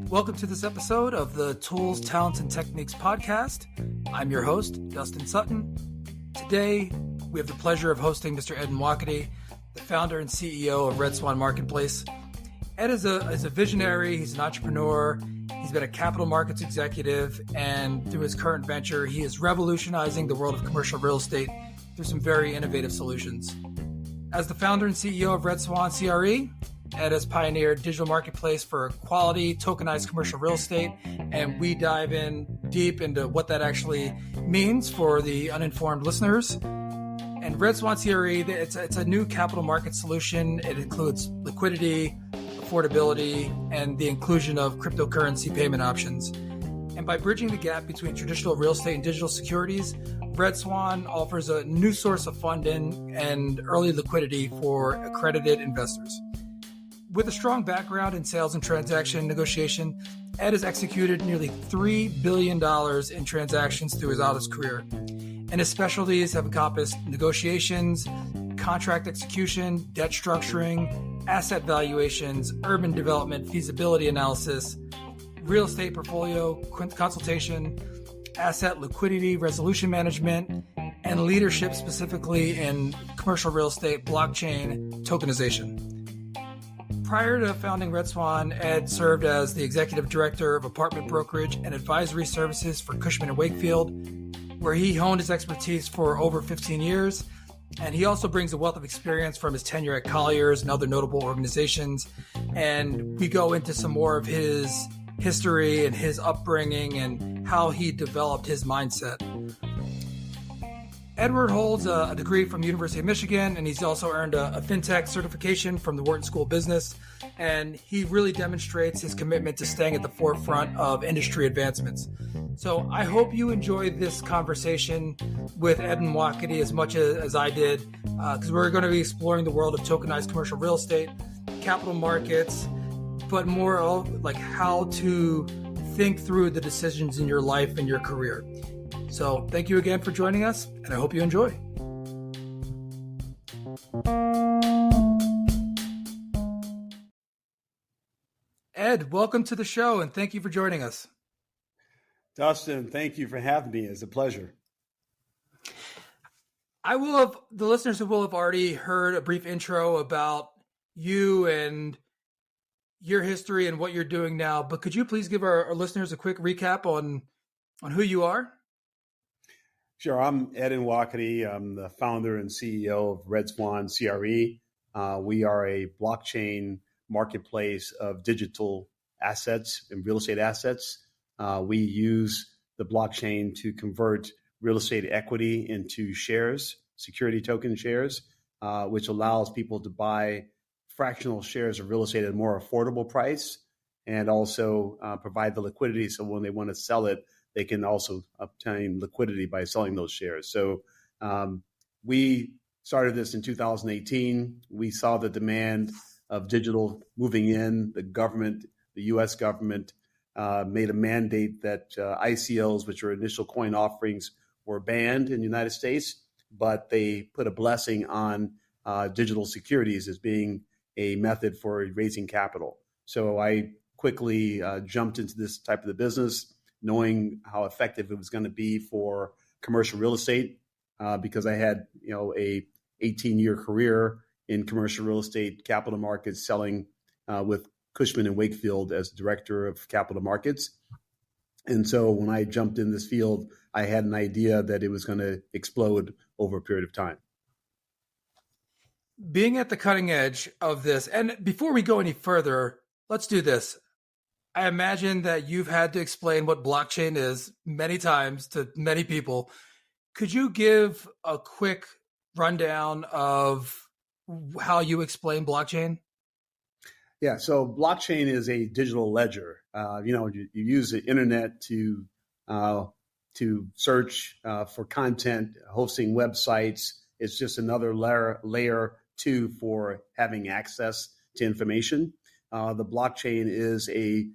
Welcome to this episode of the Tools, Talents, and Techniques podcast. I'm your host, Dustin Sutton. Today, we have the pleasure of hosting Mr. Ed Nwokedi, the founder and CEO of RedSwan Marketplace. Ed is a visionary, he's an entrepreneur, he's been a capital markets executive, and through his current venture, he is revolutionizing the world of commercial real estate through some very innovative solutions. As the founder and CEO of RedSwan CRE, Ed has pioneered digital marketplace for quality tokenized commercial real estate, and we dive in deep into what that actually means for the uninformed listeners. And RedSwan CRE, it's a new capital market solution. It includes liquidity, affordability, and the inclusion of cryptocurrency payment options. And by bridging the gap between traditional real estate and digital securities, RedSwan offers a new source of funding and early liquidity for accredited investors. With a strong background in sales and transaction negotiation, Ed has executed nearly $3 billion in transactions through his honest career. And his specialties have encompassed negotiations, contract execution, debt structuring, asset valuations, urban development, feasibility analysis, real estate portfolio consultation, asset liquidity, resolution management, and leadership specifically in commercial real estate, blockchain, tokenization. Prior to founding RedSwan, Ed served as the executive director of apartment brokerage and advisory services for Cushman & Wakefield, where he honed his expertise for over 15 years. And he also brings a wealth of experience from his tenure at Colliers and other notable organizations. And we go into some more of his history and his upbringing and how he developed his mindset. Edward holds a degree from the University of Michigan, and he's also earned a fintech certification from the Wharton School of Business. And he really demonstrates his commitment to staying at the forefront of industry advancements. So I hope you enjoyed this conversation with Ed Nwokedi as much as I did, because we're going to be exploring the world of tokenized commercial real estate, capital markets, but more of like how to think through the decisions in your life and your career. So thank you again for joining us, and I hope you enjoy. Ed, welcome to the show, and thank you for joining us. Dustin, thank you for having me. It's a pleasure. The listeners will have already heard a brief intro about you and your history and what you're doing now, but could you please give our listeners a quick recap on who you are? Sure. I'm Ed Nwokedi. I'm the founder and CEO of RedSwan CRE. We are a blockchain marketplace of digital assets and real estate assets. We use the blockchain to convert real estate equity into shares, security token shares, which allows people to buy fractional shares of real estate at a more affordable price, and also provide the liquidity so when they want to sell it, they can also obtain liquidity by selling those shares. So we started this in 2018. We saw the demand of digital moving in. The government, the U.S. government, made a mandate that ICOs, which are initial coin offerings, were banned in the United States, but they put a blessing on digital securities as being a method for raising capital. So I quickly jumped into this type of the business, knowing how effective it was going to be for commercial real estate, because I had, a 18-year career in commercial real estate capital markets, selling with Cushman & Wakefield as director of capital markets. And so when I jumped in this field, I had an idea that it was going to explode over a period of time. Being at the cutting edge of this, and before we go any further, let's do this. I imagine that you've had to explain what blockchain is many times to many people. Could you give a quick rundown of how you explain blockchain? Yeah, so blockchain is a digital ledger. You use the internet to search for content, hosting websites. It's just another layer two for having access to information. The blockchain is a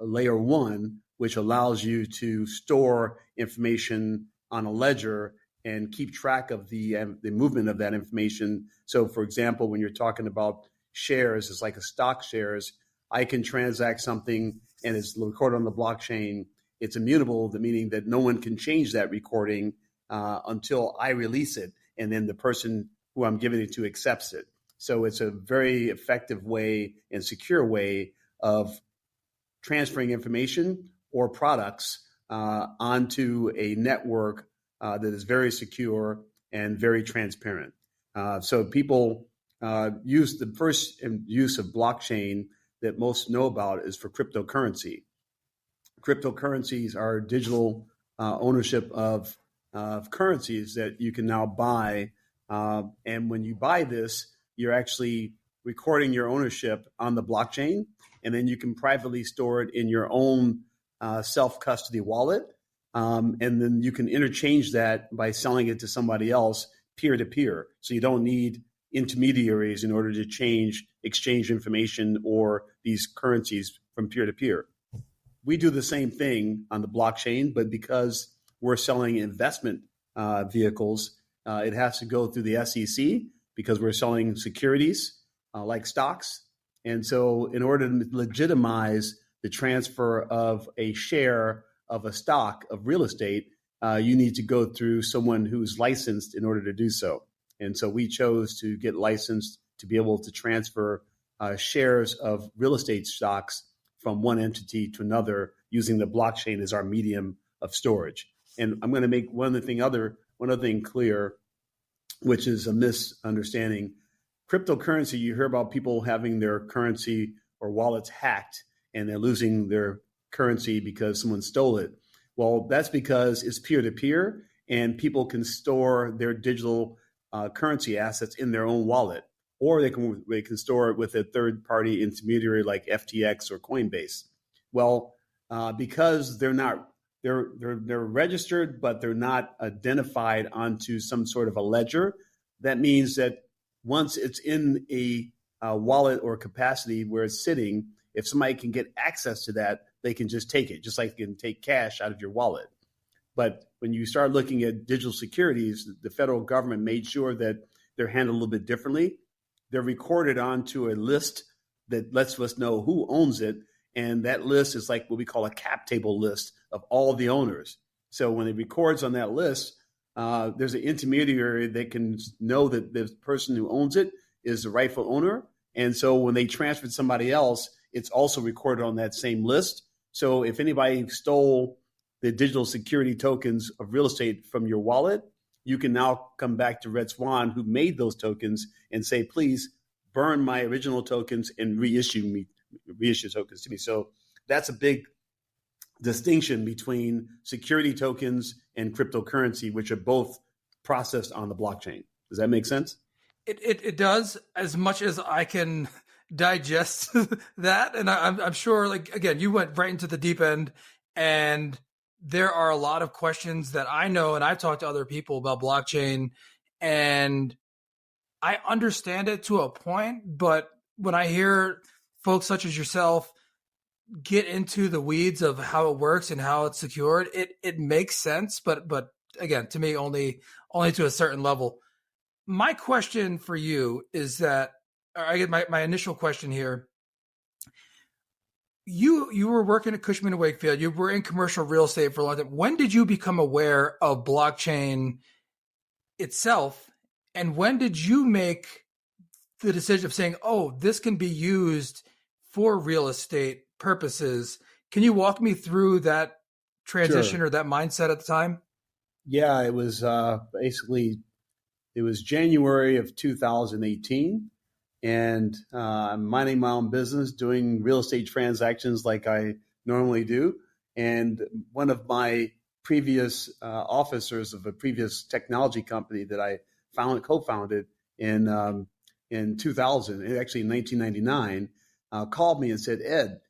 layer one, which allows you to store information on a ledger and keep track of the movement of that information. So, for example, when you're talking about shares, it's like a stock shares. I can transact something and it's recorded on the blockchain. It's immutable, the meaning that no one can change that recording until I release it, and then the person who I'm giving it to accepts it. So it's a very effective way and secure way of transferring information or products onto a network that is very secure and very transparent. So people use the first use of blockchain that most know about is for cryptocurrency. Cryptocurrencies are digital ownership of currencies that you can now buy. And when you buy this, you're actually recording your ownership on the blockchain, and then you can privately store it in your own self-custody wallet. And then you can interchange that by selling it to somebody else peer-to-peer. So you don't need intermediaries in order to exchange information or these currencies from peer-to-peer. We do the same thing on the blockchain, but because we're selling investment vehicles, it has to go through the SEC because we're selling securities like stocks. And so in order to legitimize the transfer of a share of a stock of real estate, you need to go through someone who's licensed in order to do so. And so we chose to get licensed to be able to transfer shares of real estate stocks from one entity to another using the blockchain as our medium of storage. And I'm going to make one other thing clear, which is a misunderstanding. Cryptocurrency, you hear about people having their currency or wallets hacked and they're losing their currency because someone stole it. Well, that's because it's peer-to-peer and people can store their digital currency assets in their own wallet, or they can store it with a third-party intermediary like FTX or Coinbase. Well, because they're registered, but they're not identified onto some sort of a ledger. That means that once it's in a wallet or capacity where it's sitting, if somebody can get access to that, they can just take it, just like you can take cash out of your wallet. But when you start looking at digital securities, the federal government made sure that they're handled a little bit differently. They're recorded onto a list that lets us know who owns it. And that list is like what we call a cap table list of all the owners. So when it records on that list, there's an intermediary that can know that the person who owns it is the rightful owner. And so when they transfer to somebody else, it's also recorded on that same list. So if anybody stole the digital security tokens of real estate from your wallet, you can now come back to RedSwan, who made those tokens, and say, please burn my original tokens and reissue tokens to me. So that's a big distinction between security tokens and cryptocurrency, which are both processed on the blockchain. Does that make sense? It does, as much as I can digest that. And I'm sure, like, again, you went right into the deep end, and there are a lot of questions that I know, and I've talked to other people about blockchain, and I understand it to a point, but when I hear folks such as yourself get into the weeds of how it works and how it's secured, it makes sense, but again, to me, only to a certain level. My question for you is that, or I get my initial question here. You were working at Cushman & Wakefield. You were in commercial real estate for a long time. When did you become aware of blockchain itself? And when did you make the decision of saying, oh, this can be used for real estate purposes? Can you walk me through that transition or that mindset at the time? Yeah, it was it was January of 2018. And I'm minding my own business, doing real estate transactions like I normally do. And one of my previous officers of a previous technology company that I co-founded in 2000, actually in 1999, called me and said, Ed,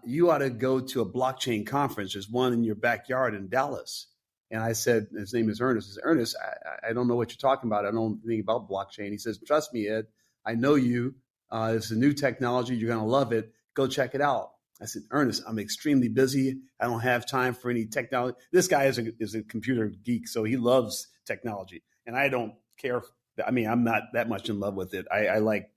you ought to go to a blockchain conference. There's one in your backyard in Dallas. And I said, his name is Ernest. I said, Ernest, I don't know what you're talking about. I don't know anything about blockchain. He says, trust me, Ed. I know you. It's a new technology. You're going to love it. Go check it out. I said, Ernest, I'm extremely busy. I don't have time for any technology. This guy is a computer geek, so he loves technology. And I don't care. I mean, I'm not that much in love with it. I like,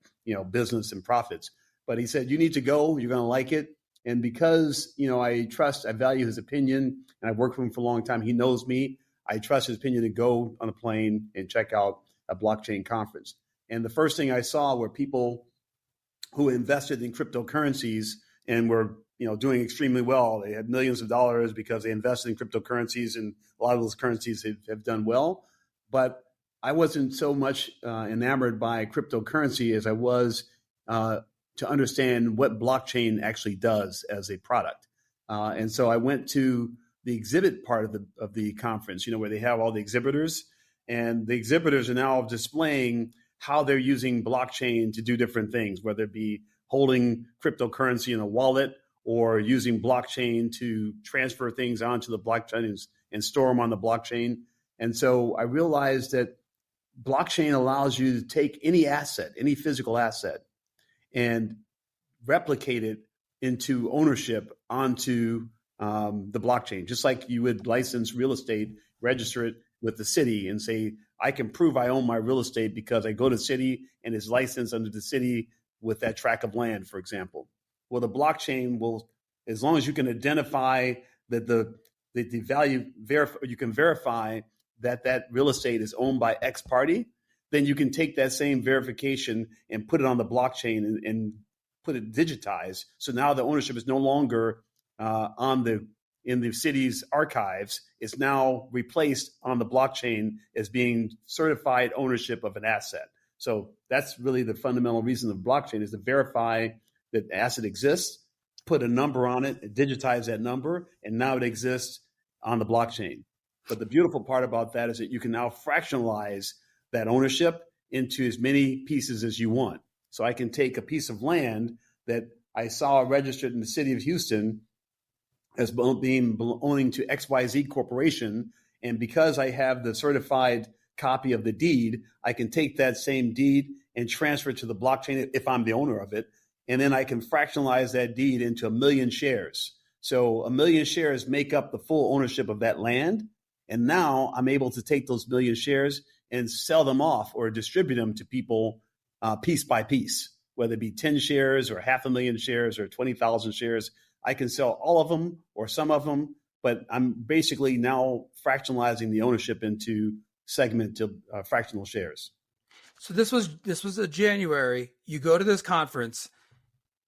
business and profits. But he said, you need to go. You're going to like it. And because, I value his opinion, and I've worked with him for a long time. He knows me. I trust his opinion to go on a plane and check out a blockchain conference. And the first thing I saw were people who invested in cryptocurrencies and were, doing extremely well. They had millions of dollars because they invested in cryptocurrencies, and a lot of those currencies have done well. But I wasn't so much enamored by cryptocurrency as I was to understand what blockchain actually does as a product. And so I went to the exhibit part of the conference, where they have all the exhibitors, and the exhibitors are now displaying how they're using blockchain to do different things, whether it be holding cryptocurrency in a wallet or using blockchain to transfer things onto the blockchain and store them on the blockchain. And so I realized that blockchain allows you to take any asset, any physical asset, and replicate it into ownership onto the blockchain, just like you would license real estate, register it with the city and say, I can prove I own my real estate because I go to the city and it's licensed under the city with that tract of land, for example. Well, the blockchain will, as long as you can identify that the value, you can verify that real estate is owned by X party, then you can take that same verification and put it on the blockchain and put it digitized. So now the ownership is no longer in the city's archives. It's now replaced on the blockchain as being certified ownership of an asset. So that's really the fundamental reason of blockchain, is to verify that the asset exists, put a number on it, digitize that number, and now it exists on the blockchain. But the beautiful part about that is that you can now fractionalize that ownership into as many pieces as you want. So I can take a piece of land that I saw registered in the city of Houston as owning to XYZ Corporation. And because I have the certified copy of the deed, I can take that same deed and transfer it to the blockchain if I'm the owner of it. And then I can fractionalize that deed into 1 million shares. So 1 million shares make up the full ownership of that land. And now I'm able to take those 1 million shares and sell them off or distribute them to people piece by piece, whether it be 10 shares or 500,000 shares or 20,000 shares. I can sell all of them or some of them, but I'm basically now fractionalizing the ownership into segmented fractional shares. So this was a January. You go to this conference,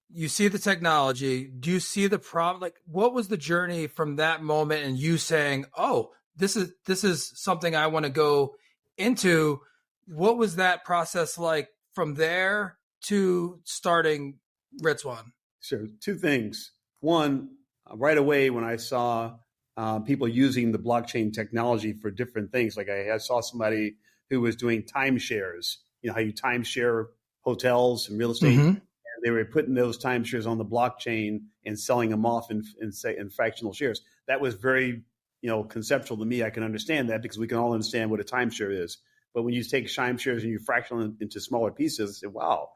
you see the technology. Do you see the problem? Like, what was the journey from that moment and you saying, "Oh, this is something I want to go into"? What was that process like from there to starting RedSwan? Sure. Two things. One, right away when I saw people using the blockchain technology for different things, like I saw somebody who was doing timeshares, how you timeshare hotels and real estate. Mm-hmm. And they were putting those timeshares on the blockchain and selling them off in fractional shares. That was very, conceptual to me. I can understand that because we can all understand what a timeshare is. But when you take timeshares and you fractional them into smaller pieces, I said, wow,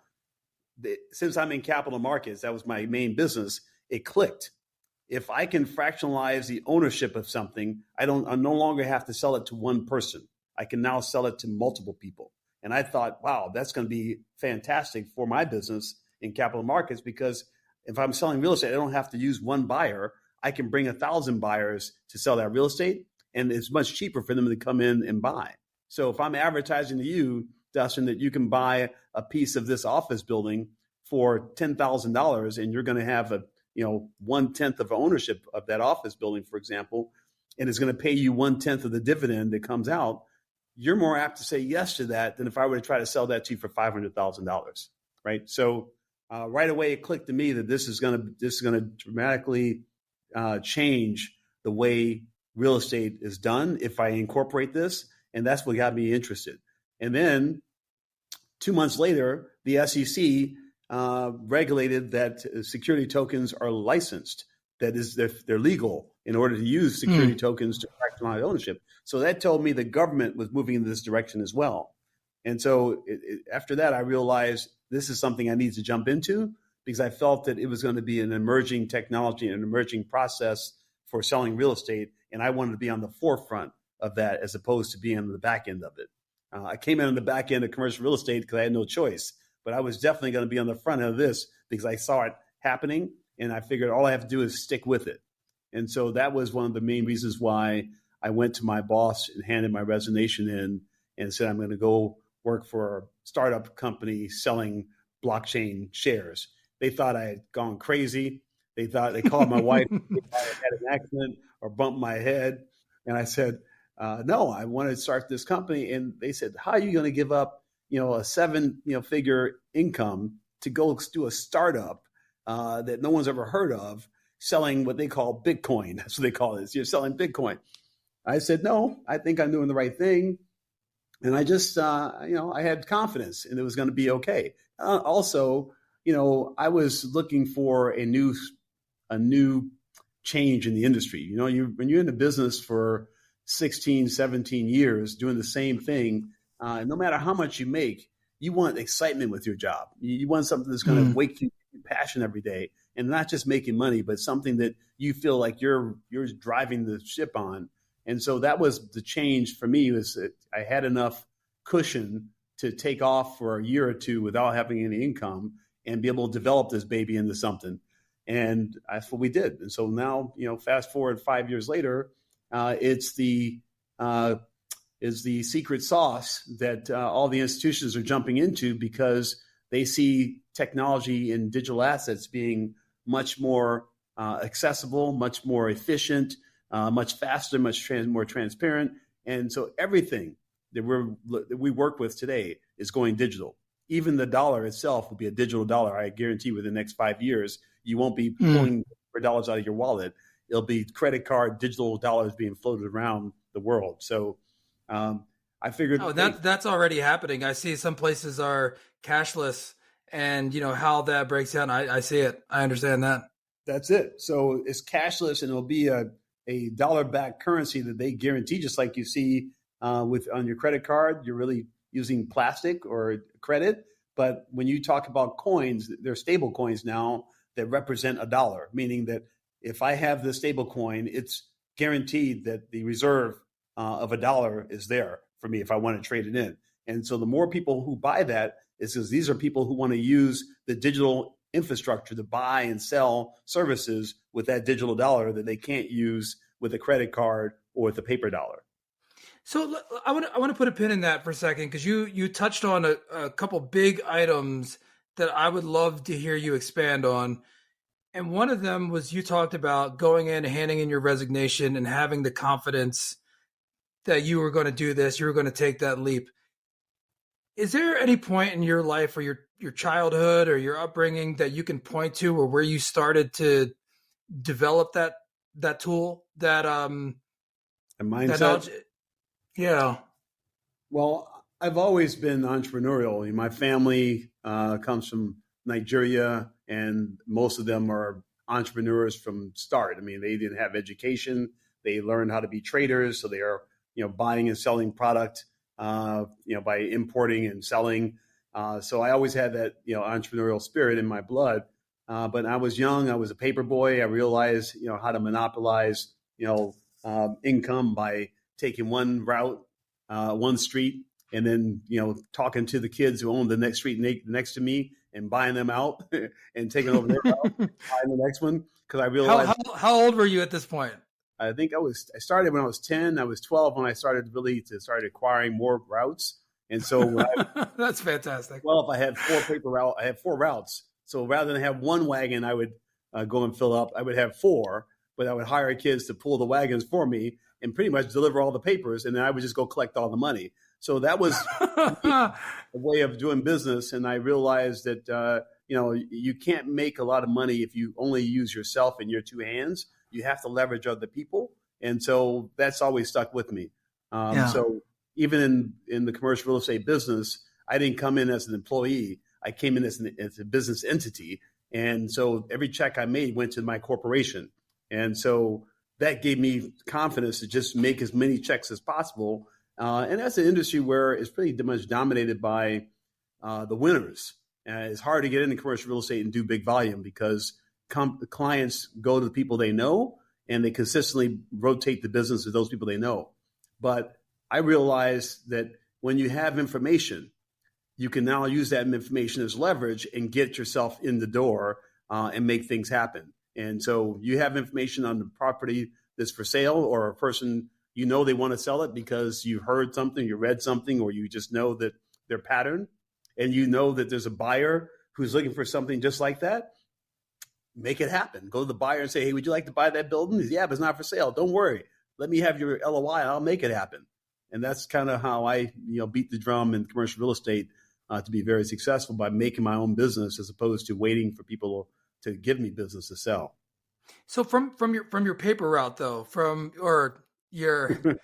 since I'm in capital markets, that was my main business, it clicked. If I can fractionalize the ownership of something, I no longer have to sell it to one person. I can now sell it to multiple people. And I thought, wow, that's going to be fantastic for my business in capital markets, because if I'm selling real estate, I don't have to use one buyer. I can bring 1,000 buyers to sell that real estate, and it's much cheaper for them to come in and buy. So if I'm advertising to you, Dustin, that you can buy a piece of this office building for $10,000 and you're going to have 1/10 of ownership of that office building, for example, and it's going to pay you 1/10 of the dividend that comes out, you're more apt to say yes to that than if I were to try to sell that to you for $500,000, right? So right away, it clicked to me that this is going to dramatically change the way real estate is done if I incorporate this, and that's what got me interested. And then 2 months later, the SEC regulated that security tokens are licensed. That is, they're legal in order to use security tokens to fractionalize ownership. So that told me the government was moving in this direction as well. And so after that, I realized this is something I need to jump into because I felt that it was going to be an emerging technology, an emerging process for selling real estate. And I wanted to be on the forefront of that as opposed to being on the back end of it. I came in on the back end of commercial real estate because I had no choice, but I was definitely going to be on the front end of this because I saw it happening and I figured all I have to do is stick with it. And so that was one of the main reasons why I went to my boss and handed my resignation in and said, I'm going to go work for a startup company selling blockchain shares. They thought I had gone crazy. They called my wife, they thought I had an accident or bumped my head. And I said, no, I want to start this company. And they said, how are you going to give up, a seven-figure income to go do a startup that no one's ever heard of, selling what they call Bitcoin? That's what they call it. You're selling Bitcoin. I said, no, I think I'm doing the right thing. And I just, I had confidence and it was going to be okay. Also, I was looking for a new change in the industry. When you're in the business for 16, 17 years doing the same thing, no matter how much you make, you want excitement with your job. You want something that's going to wake you passion every day, and not just making money, but something that you feel like you're driving the ship on. And so that was the change for me, was that I had enough cushion to take off for a year or two without having any income and be able to develop this baby into something. And that's what we did. And so now, fast forward 5 years later, it's the secret sauce that all the institutions are jumping into because they see technology and digital assets being much more accessible, much more efficient, much faster, much more transparent. And so everything that we work with today is going digital. Even the dollar itself will be a digital dollar. I guarantee within the next 5 years, you won't be pulling dollars out of your wallet. It'll be credit card, digital dollars being floated around the world. So I figured. Oh, that's already happening. I see some places are cashless, and how that breaks down. I see it. I understand that. That's it. So it's cashless, and it'll be a dollar-backed currency that they guarantee, just like you see on your credit card. You're really using plastic or credit. But when you talk about coins, they're stable coins now that represent a dollar, meaning that if I have the stable coin, it's guaranteed that the reserve of a dollar is there for me if I want to trade it in. And so the more people who buy that, is because these are people who want to use the digital infrastructure to buy and sell services with that digital dollar that they can't use with a credit card or with a paper dollar. So I want to put a pin in that for a second, because you touched on a couple big items that I would love to hear you expand on. And one of them was you talked about going in, handing in your resignation and having the confidence that you were going to do this, you were going to take that leap. Is there any point in your life or your childhood or your upbringing that you can point to, or where you started to develop that tool, that a mindset? Yeah. Well, I've always been entrepreneurial. My family comes from Nigeria, and most of them are entrepreneurs from start. I mean, they didn't have education. They learned how to be traders. So they are, buying and selling product, by importing and selling. So I always had that, entrepreneurial spirit in my blood. But when I was young, I was a paper boy. I realized, how to monopolize, income by taking one route, one street, and then, talking to the kids who owned the next street next to me and buying them out and taking over their route, buying the next one. Because I realized. How old were you at this point? I think I started when I was 10. I was 12 when I started started acquiring more routes. And so when that's fantastic. Well, if I had I had 4 routes. So rather than have one wagon, I would go and fill up. I would have 4, but I would hire kids to pull the wagons for me and pretty much deliver all the papers. And then I would just go collect all the money. So that was a way of doing business. And I realized that, you can't make a lot of money if you only use yourself and your 2 hands. You have to leverage other people. And so that's always stuck with me. So even in the commercial real estate business, I didn't come in as an employee. I came in as a business entity. And so every check I made went to my corporation. And so that gave me confidence to just make as many checks as possible. And that's an industry where it's pretty much dominated by the winners. It's hard to get into commercial real estate and do big volume because clients go to the people they know, and they consistently rotate the business to those people they know. But I realized that when you have information, you can now use that information as leverage and get yourself in the door and make things happen. And so you have information on the property that's for sale, or a person, you know, they want to sell it because you heard something, you read something, or you just know that their pattern, and you know that there's a buyer who's looking for something just like that. Make it happen. Go to the buyer and say, hey, would you like to buy that building? He says, yeah, but it's not for sale. Don't worry. Let me have your LOI and I'll make it happen. And that's kind of how I, beat the drum in commercial real estate to be very successful, by making my own business as opposed to waiting for people to give me business to sell. So from your paper route though, or your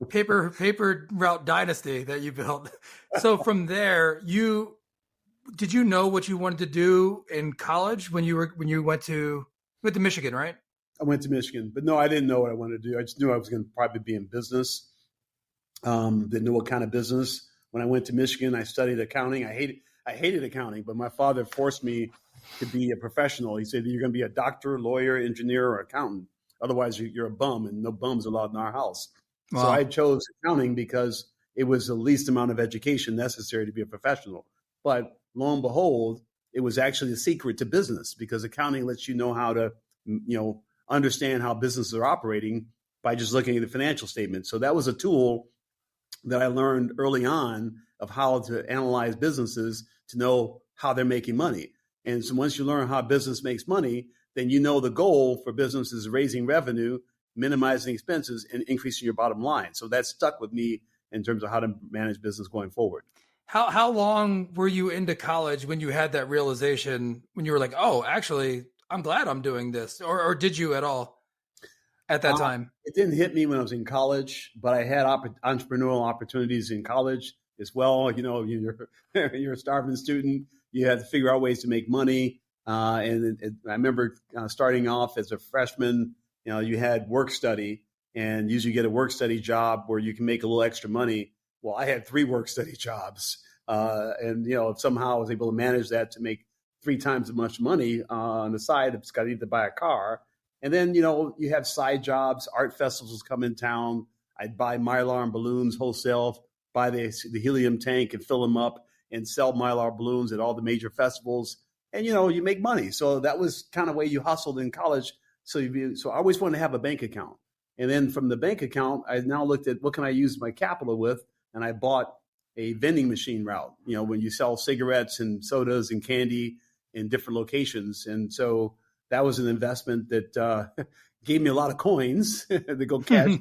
paper route dynasty that you built. So from there, did you know what you wanted to do in college when you went to Michigan, right? I went to Michigan, but no, I didn't know what I wanted to do. I just knew I was going to probably be in business. Didn't know what kind of business. When I went to Michigan, I studied accounting. I hated accounting, but my father forced me to be a professional. He said, you're going to be a doctor, lawyer, engineer, or accountant. Otherwise, you're a bum, and no bums allowed in our house. Wow. So I chose accounting because it was the least amount of education necessary to be a professional. But lo and behold, it was actually the secret to business, because accounting lets you know how to, understand how businesses are operating by just looking at the financial statement. So that was a tool that I learned early on of how to analyze businesses to know how they're making money. And so once you learn how business makes money, then you know the goal for business is raising revenue, minimizing expenses, and increasing your bottom line. So that stuck with me in terms of how to manage business going forward. How long were you into college when you had that realization, when you were like, oh, actually, I'm glad I'm doing this? Or did you at all at that time? It didn't hit me when I was in college, but I had entrepreneurial opportunities in college as well. You're a starving student. You had to figure out ways to make money. I remember starting off as a freshman, you had work study, and usually you get a work study job where you can make a little extra money. Well, I had 3 work study jobs. And somehow I was able to manage that to make 3 times as much money on the side. I've got to buy a car. And then, you have side jobs, art festivals come in town. I'd buy Mylar and balloons wholesale, buy the helium tank and fill them up and sell Mylar balloons at all the major festivals. And, you make money. So that was kind of way you hustled in college. So I always wanted to have a bank account. And then from the bank account, I now looked at what can I use my capital with? And I bought a vending machine route, when you sell cigarettes and sodas and candy in different locations. And so that was an investment that gave me a lot of coins that go cash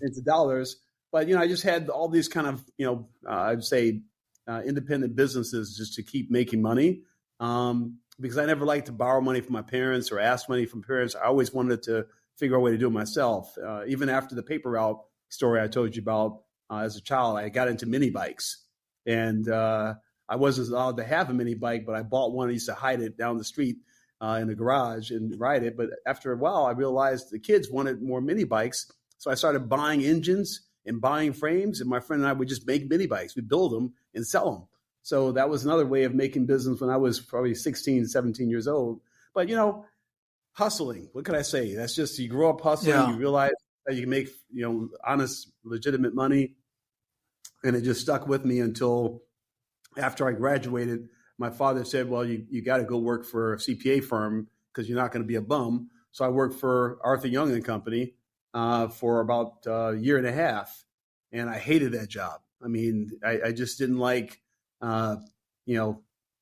into dollars. But, I just had all these kind of, I'd say independent businesses just to keep making money. Because I never liked to borrow money from my parents or ask money from parents. I always wanted to figure out a way to do it myself. Even after the paper route story I told you about, as a child, I got into mini bikes, and I wasn't allowed to have a mini bike, but I bought one. I used to hide it down the street in the garage and ride it. But after a while, I realized the kids wanted more mini bikes. So I started buying engines and buying frames, and my friend and I would just make mini bikes. We'd build them and sell them. So that was another way of making business when I was probably 16, 17 years old. But, hustling, what can I say? That's just, you grow up hustling, You realize that you can make, honest, legitimate money. And it just stuck with me until after I graduated. My father said, well, you got to go work for a CPA firm because you're not going to be a bum. So I worked for Arthur Young and Company for about a year and a half. And I hated that job. I mean, I just didn't like,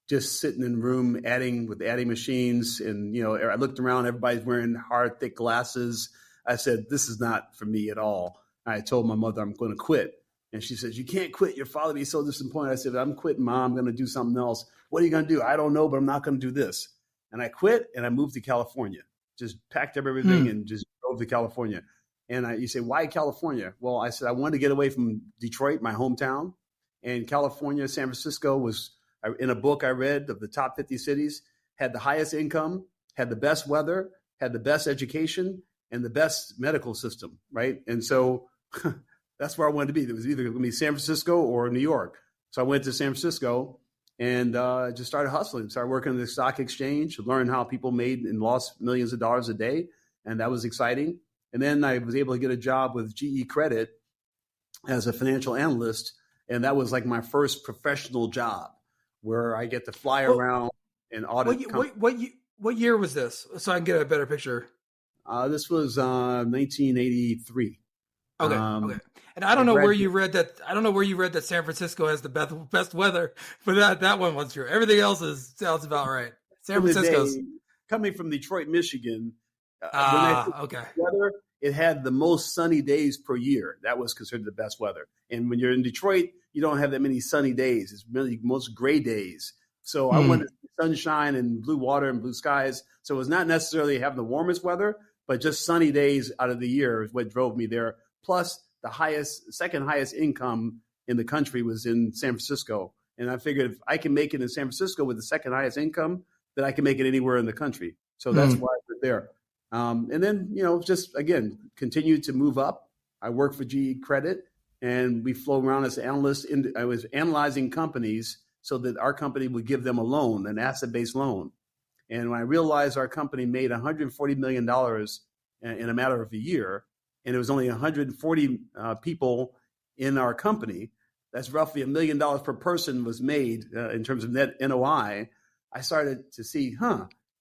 just sitting in a room adding machines. And, I looked around, everybody's wearing hard, thick glasses. I said, this is not for me at all. I told my mother I'm going to quit. And she says, you can't quit. Your father be so disappointed. I said, I'm quitting, Mom. I'm going to do something else. What are you going to do? I don't know, but I'm not going to do this. And I quit and I moved to California, just packed up everything and just drove to California. And you say, why California? Well, I said, I wanted to get away from Detroit, my hometown. And California, San Francisco was, in a book I read of the top 50 cities, had the highest income, had the best weather, had the best education, and the best medical system, right? And so that's where I wanted to be. It was either going to be San Francisco or New York. So I went to San Francisco, and just started hustling, started working at the stock exchange, learned how people made and lost millions of dollars a day. And that was exciting. And then I was able to get a job with GE Credit as a financial analyst. And that was like my first professional job where I get to fly around and audit. What year was this? So I can get a better picture. This was 1983. Okay. And I don't know where you read that. I don't know where you read that San Francisco has the best weather, but that one was true. Everything else sounds about right. San Francisco's coming from Detroit, Michigan. Okay. Weather, it had the most sunny days per year. That was considered the best weather. And when you're in Detroit, you don't have that many sunny days. It's really most gray days. So I wanted sunshine and blue water and blue skies. So it was not necessarily having the warmest weather, but just sunny days out of the year is what drove me there. Plus, the second highest income in the country was in San Francisco. And I figured if I can make it in San Francisco with the second highest income, then I can make it anywhere in the country. So that's why I went there. And then, just again, continued to move up. I worked for GE Credit, and we flew around as analysts. I was analyzing companies so that our company would give them a loan, an asset-based loan. And when I realized our company made $140 million in a matter of a year, and it was only 140 people in our company, that's roughly $1 million per person was made in terms of net NOI. I started to see,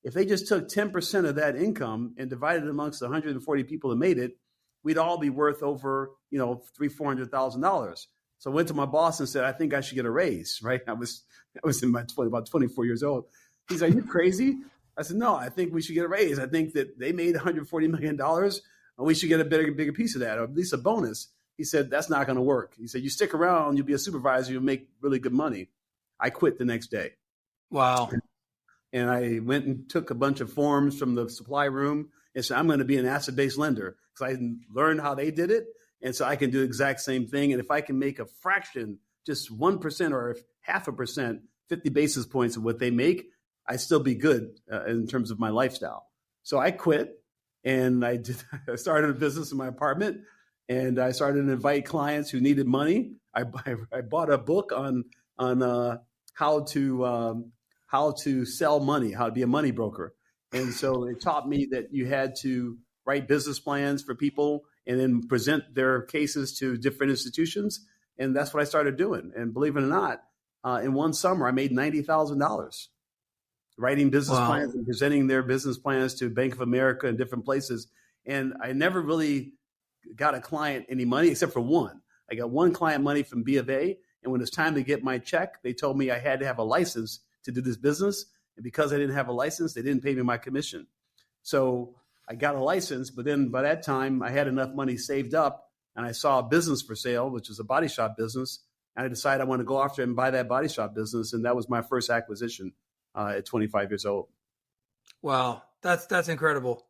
if they just took 10% of that income and divided it amongst the 140 people that made it, we'd all be worth over, $300,000-$400,000. So I went to my boss and said, I think I should get a raise, right? I was in my about 24 years old. He's like, are you crazy? I said, no, I think we should get a raise. I think that they made $140 million. And we should get a bigger piece of that, or at least a bonus. He said, that's not going to work. He said, you stick around, you'll be a supervisor, you'll make really good money. I quit the next day. Wow. And I went and took a bunch of forms from the supply room and said, I'm going to be an asset-based lender because I learned how they did it. And so I can do the exact same thing. And if I can make a fraction, just 1% or 0.5%, 50 basis points of what they make, I'd still be good in terms of my lifestyle. So I quit and I started a business in my apartment, and I started to invite clients who needed money. I bought a book on how to sell money, how to be a money broker. And so it taught me that you had to write business plans for people and then present their cases to different institutions. And that's what I started doing. And believe it or not, in one summer, I made $90,000 writing business plans and presenting their business plans to Bank of America and different places. And I never really got a client any money except for one. I got one client money from B of A. And when it's time to get my check, they told me I had to have a license to do this business. And because I didn't have a license, they didn't pay me my commission. So I got a license, but then by that time I had enough money saved up and I saw a business for sale, which was a body shop business. And I decided I want to go after it and buy that body shop business. And that was my first acquisition at 25 years old. Wow. That's incredible.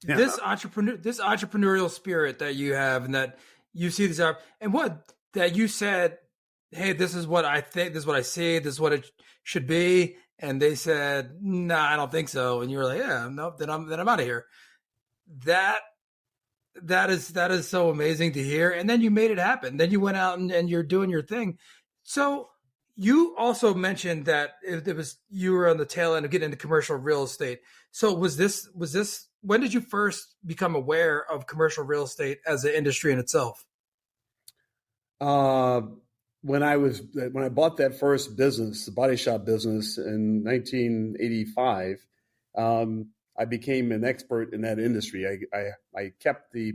Yeah. This entrepreneurial spirit that you have, and that you see this out, and what that you said, hey, this is what I think, this is what I see, this is what it should be. And they said, nah, I don't think so. And you were like, yeah, no, then I'm out of here. That is so amazing to hear. And then you made it happen. Then you went out and you're doing your thing. So you also mentioned that you were on the tail end of getting into commercial real estate. So was this, when did you first become aware of commercial real estate as an industry in itself? When I bought that first business, the body shop business in 1985, I became an expert in that industry. I kept the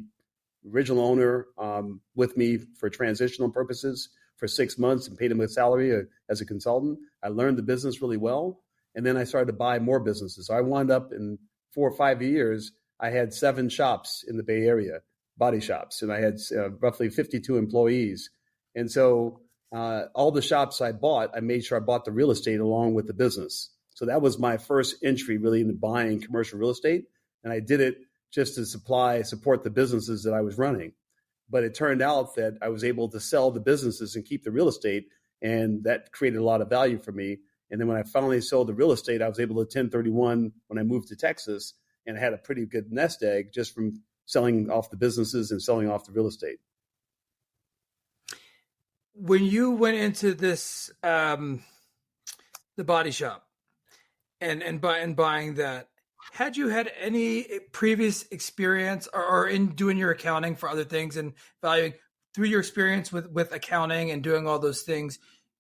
original owner with me for transitional purposes for 6 months and paid him a salary as a consultant. I learned the business really well. And then I started to buy more businesses. So I wound up in 4 or 5 years, I had 7 shops in the Bay Area, body shops, and I had roughly 52 employees. And so all the shops I bought, I made sure I bought the real estate along with the business. So that was my first entry really into buying commercial real estate. And I did it just to support the businesses that I was running. But it turned out that I was able to sell the businesses and keep the real estate. And that created a lot of value for me. And then when I finally sold the real estate, I was able to 1031 when I moved to Texas, and I had a pretty good nest egg just from selling off the businesses and selling off the real estate. When you went into this the body shop and buying that. Had you had any previous experience or in doing your accounting for other things and valuing through your experience with accounting and doing all those things,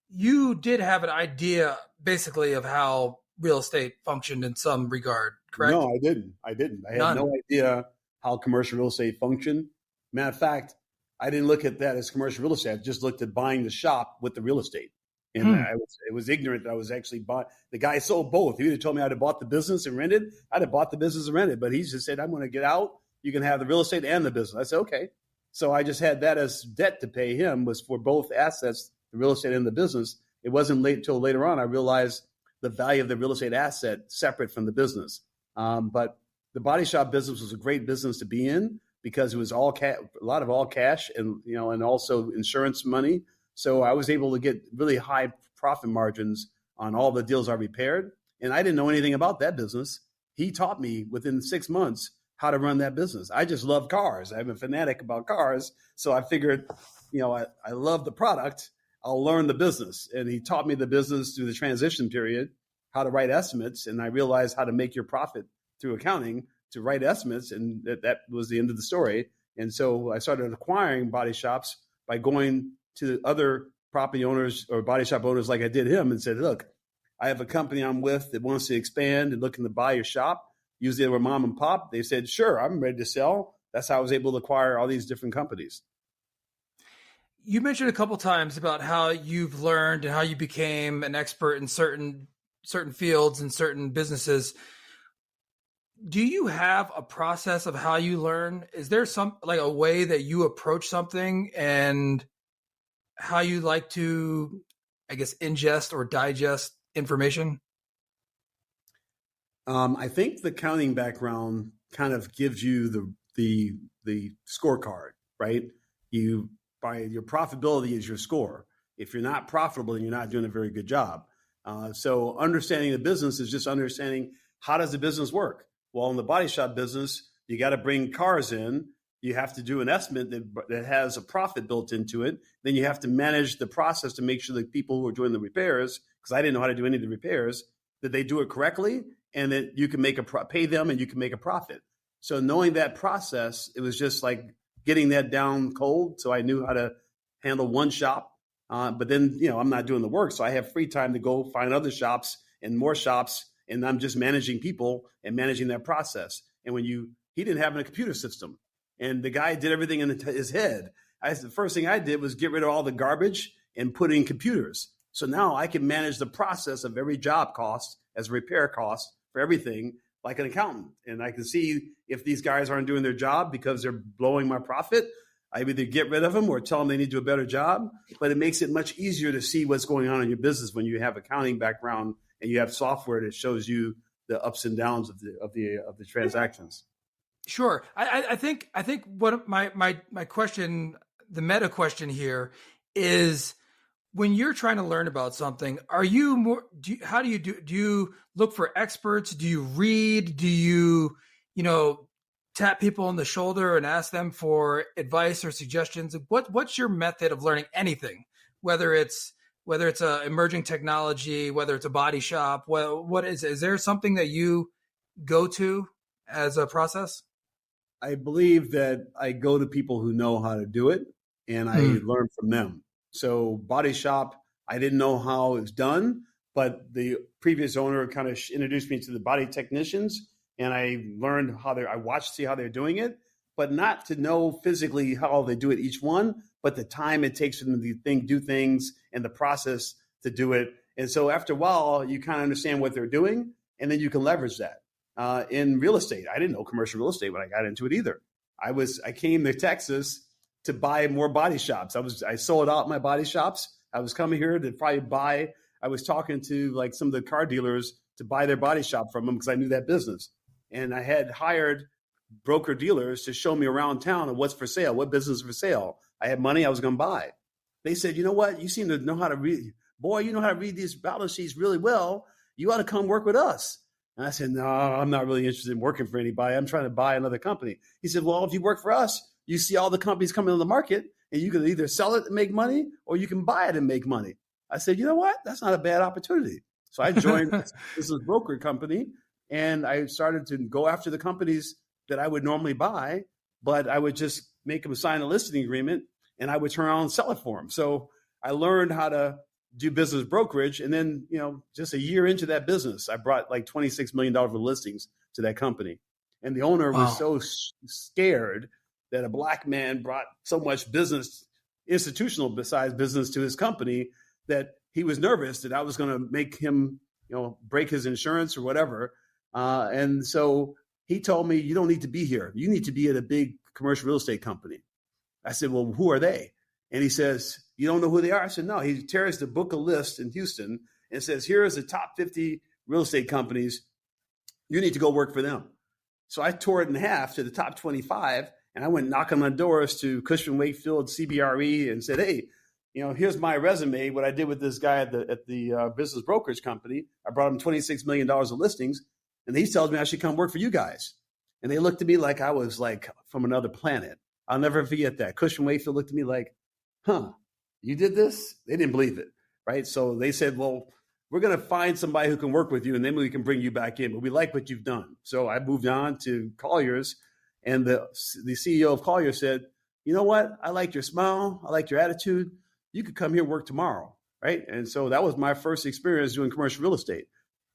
you did have an idea basically of how real estate functioned in some regard, correct? No, I didn't. I had no idea how commercial real estate functioned. Matter of fact, I didn't look at that as commercial real estate. I just looked at buying the shop with the real estate. And it was ignorant that I was actually bought. The guy sold both. He would have told me I'd have bought the business and rented. I'd have bought the business and rented. But he just said, I'm going to get out. You can have the real estate and the business. I said, okay. So I just had that as debt to pay him, was for both assets, the real estate and the business. It wasn't late till later on I realized the value of the real estate asset separate from the business. But the body shop business was a great business to be in because it was a lot of all cash and also insurance money. So I was able to get really high profit margins on all the deals I repaired. And I didn't know anything about that business. He taught me within 6 months how to run that business. I just love cars. I'm a fanatic about cars. So I figured, I love the product. I'll learn the business. And he taught me the business through the transition period, how to write estimates. And I realized how to make your profit through accounting to write estimates. And that was the end of the story. And so I started acquiring body shops by going to other property owners or body shop owners like I did him and said, look, I have a company I'm with that wants to expand and looking to buy your shop. Usually they were mom and pop. They said, sure, I'm ready to sell. That's how I was able to acquire all these different companies. You mentioned a couple of times about how you've learned and how you became an expert in certain fields and certain businesses. Do you have a process of how you learn? Is there a way that you approach something and how you like to, I guess, ingest or digest information? I think the accounting background kind of gives you the scorecard, right? Your profitability is your score. If you're not profitable, then you're not doing a very good job. So understanding the business is just understanding how does the business work? Well, in the body shop business, you got to bring cars in. You have to do an estimate that has a profit built into it. Then you have to manage the process to make sure that people who are doing the repairs, because I didn't know how to do any of the repairs, that they do it correctly and that you can pay them and you can make a profit. So knowing that process, it was just like getting that down cold. So I knew how to handle one shop. But then, I'm not doing the work. So I have free time to go find other shops and more shops. And I'm just managing people and managing that process. And he didn't have a computer system. And the guy did everything in his head. The first thing I did was get rid of all the garbage and put in computers. So now I can manage the process of every job cost as a repair cost for everything like an accountant. And I can see if these guys aren't doing their job because they're blowing my profit, I either get rid of them or tell them they need to do a better job. But it makes it much easier to see what's going on in your business when you have accounting background and you have software that shows you the ups and downs of the transactions. Sure. I think what my question, the meta question here is, when you're trying to learn about something, do you look for experts? Do you read? Do you, tap people on the shoulder and ask them for advice or suggestions? What's your method of learning anything, whether it's a emerging technology, whether it's a body shop? What is there something that you go to as a process? I believe that I go to people who know how to do it and I learn from them. So body shop, I didn't know how it was done, but the previous owner kind of introduced me to the body technicians and I learned I watched to see how they're doing it, but not to know physically how they do it each one, but the time it takes for them to do things and the process to do it. And so after a while, you kind of understand what they're doing and then you can leverage that. In real estate, I didn't know commercial real estate when I got into it either. I came to Texas to buy more body shops. I sold out my body shops. I was coming here to probably I was talking to like some of the car dealers to buy their body shop from them because I knew that business. And I had hired broker dealers to show me around town of what's for sale, what business is for sale. I had money I was going to buy. They said, you know what? You seem to know how to read. Boy, you know how to read these balance sheets really well. You ought to come work with us. And I said, no, I'm not really interested in working for anybody. I'm trying to buy another company. He said, well, if you work for us, you see all the companies coming on the market and you can either sell it and make money or you can buy it and make money. I said, you know what? That's not a bad opportunity. So I joined this business broker company, and I started to go after the companies that I would normally buy, but I would just make them sign a listing agreement, and I would turn around and sell it for them. So I learned how to do business brokerage. And then, just a year into that business, I brought like $26 million of listings to that company. And the owner was so scared that a black man brought so much business, institutional besides business, to his company, that he was nervous that I was going to make him, break his insurance or whatever. And so he told me, you don't need to be here. You need to be at a big commercial real estate company. I said, well, who are they? And he says, you don't know who they are? I said, no. He tears the book of list in Houston and says, here is the top 50 real estate companies. You need to go work for them. So I tore it in half to the top 25, and I went knocking on doors to Cushman Wakefield, CBRE, and said, hey, here's my resume, what I did with this guy at the business brokerage company. I brought him $26 million of listings, and he tells me I should come work for you guys. And they looked at me like I was like from another planet. I'll never forget that. Cushman Wakefield looked at me like, you did this? They didn't believe it, right? So they said, well, we're going to find somebody who can work with you, and then we can bring you back in. But we like what you've done. So I moved on to Colliers, and the CEO of Colliers said, you know what? I like your smile. I like your attitude. You could come here and work tomorrow, right? And so that was my first experience doing commercial real estate.